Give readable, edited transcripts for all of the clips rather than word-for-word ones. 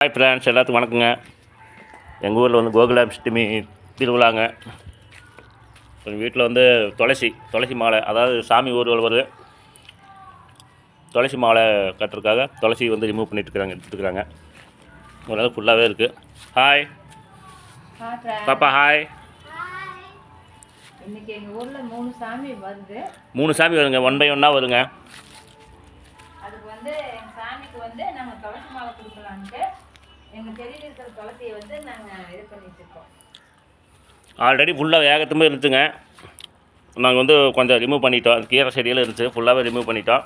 Hi friends, எல்லாத்துக்கும் வணக்கங்க. எங்கள் ஊரில் வந்து கோகுலாஷ்டமி திருவிழாங்க. எங்கள் வீட்டில் வந்து துளசி மாலை, அதாவது சாமி ஊர்வலம் வருது. துளசி மாலை கட்டுறதுக்காக துளசி வந்து ரிமூவ் எடுத்துருக்குறாங்க. ஓரளவு ஃபுல்லாகவே இருக்குது. ஹாய் பாப்பா, ஹாய். இன்னைக்கு எங்கள் ஊரில் 3 சாமி வருது. 3 சாமி வருங்க, 1 by 1 வருங்க. அதுக்கு வந்து எங்கள் சாமிக்கு வந்து நாங்கள் துளசி மாலை கொடுக்கலான்ட்டு எங்கள் செடியில் இருக்கிற துளசியை வந்து நாங்கள் இது பண்ணிட்டு இருக்கோம். ஆல்ரெடி ஃபுல்லாக வேகத்துமே இருந்துச்சுங்க. நாங்கள் வந்து கொஞ்சம் ரிமூவ் பண்ணிட்டோம். கீரை செடியில் இருந்துச்சு, ஃபுல்லாகவே ரிமூவ் பண்ணிட்டோம்.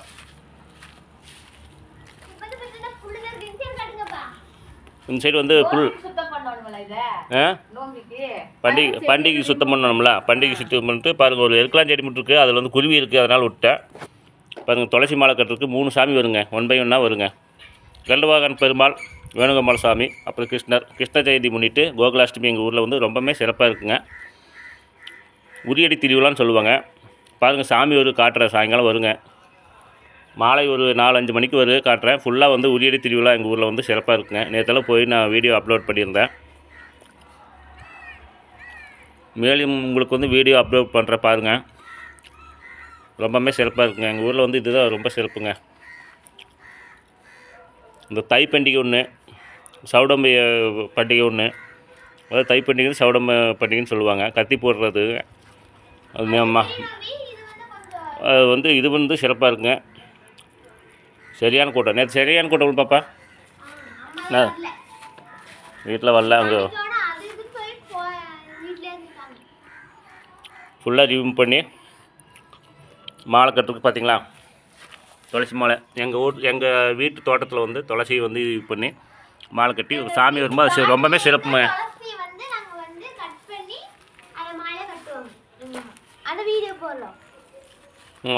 இந்த சைடு வந்து புல் சுத்தம் பண்ணணும்ல, பண்டிகை சுத்தம் பண்ணணும்ல. பண்டிகை சுத்தம் பண்ணிட்டு பாருங்கள், ஒரு எருக்கலாம் செடி மட்டும் இருக்குது. அதில் வந்து குருவி இருக்குது, அதனால் விட்டேன். பாருங்கள், துளசி மாலை கட்டுறதுக்கு 3 சாமி வருங்க, 1 by 1 வருங்க. கல்வாகன் பெருமாள், வேணுகோபால் சாமி, அப்புறம் கிருஷ்ண ஜெயந்தி முன்னிட்டு கோகுலாஷ்டமி எங்கள் ஊரில் வந்து ரொம்பவுமே சிறப்பாக இருக்குங்க. உரியடி திருவிழான்னு சொல்லுவாங்க. பாருங்கள், சாமி ஒரு காட்டுற சாயங்காலம் வருங்க. மாலை ஒரு 4-5 மணிக்கு காட்டுறேன். ஃபுல்லாக வந்து உரியடி திருவிழா எங்கள் ஊரில் வந்து சிறப்பாக இருக்குங்க. நேற்றெல்லாம் போய் நான் வீடியோ அப்லோட் பண்ணியிருந்தேன். மேலும் உங்களுக்கு வந்து வீடியோ அப்லோட் பண்ணுற பாருங்கள். ரொம்பவுமே சிறப்பாக இருக்குங்க. எங்கள் ஊரில் வந்து இதுதான் ரொம்ப சிறப்புங்க. இந்த தை பண்டிகை ஒன்று, சவுடம்பு பண்டிகை ஒன்று. அதாவது தை பண்டிகை சவுடம்பு பண்டிகைன்னு சொல்லுவாங்க. கத்தி போடுறது அது வந்து இது வந்து சிறப்பாக இருக்குங்க. சரியான கூட்டம். நேற்று சரியான கூட்டம் பாப்பா. வீட்டில் வரல, அங்கே ஃபுல்லாக ரிமூவ் பண்ணி மாலை கட்டுறதுக்கு பார்த்தீங்களா, துளசி மாலை. எங்கள் வீட்டு தோட்டத்தில் வந்து துளசி வந்து இது பண்ணி மாலை கட்டி சாமி வரும்போது அது ரொம்பவே சிறப்புங்க.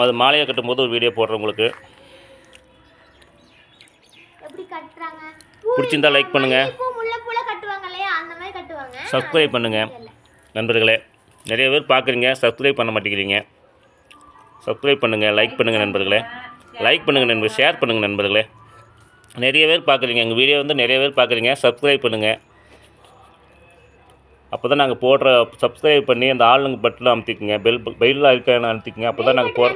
அது மாலையை கட்டும்போது ஒரு வீடியோ போடுறேன் உங்களுக்கு. பிடிச்சிருந்தா லைக் பண்ணுங்கள், சப்ஸ்கிரைப் பண்ணுங்கள் நண்பர்களே. நிறைய பேர் பார்க்குறீங்க, சப்ஸ்கிரைப் பண்ண மாட்டேங்கிறீங்க. சப்ஸ்கிரைப் பண்ணுங்கள், லைக் பண்ணுங்கள் நண்பர்களே. லைக் பண்ணுங்கள் நண்பர்களே, ஷேர் பண்ணுங்கள் நண்பர்களே. நிறைய பேர் பார்க்குறீங்க, எங்கள் வீடியோ வந்து நிறைய பேர் பார்க்குறீங்க. சப்ஸ்கிரைப் பண்ணுங்கள். அப்போ தான் நாங்கள் போடுற சப்ஸ்கிரைப் பண்ணி அந்த ஆளுங்க பட்டனை அமுத்திக்குங்க, பெல் ஐக்கான அமுத்திக்குங்க. அப்போ தான் நாங்கள் போகிற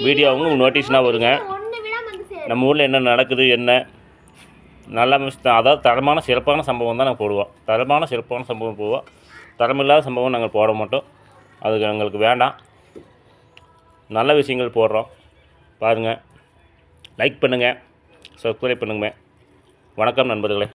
வீடியோவும் நோட்டீஸ்னால் வருங்க. நம்ம ஊரில் என்ன நடக்குது, என்ன நல்லா அதாவது தரமான சிறப்பான சம்பவம் தான் நாங்கள் போடுவோம். தரமான சிறப்பான சம்பவம் போடுவோம். தரமில்லாத சம்பவம் நாங்கள் போட மாட்டோம். அதுக்கு எங்களுக்கு வேண்டாம். நல்ல விஷயங்கள் போடுறோம் பாருங்கள். லைக் பண்ணுங்கள், சப்ஸ்கிரைப் பண்ணுங்க. வணக்கம் நண்பர்களே.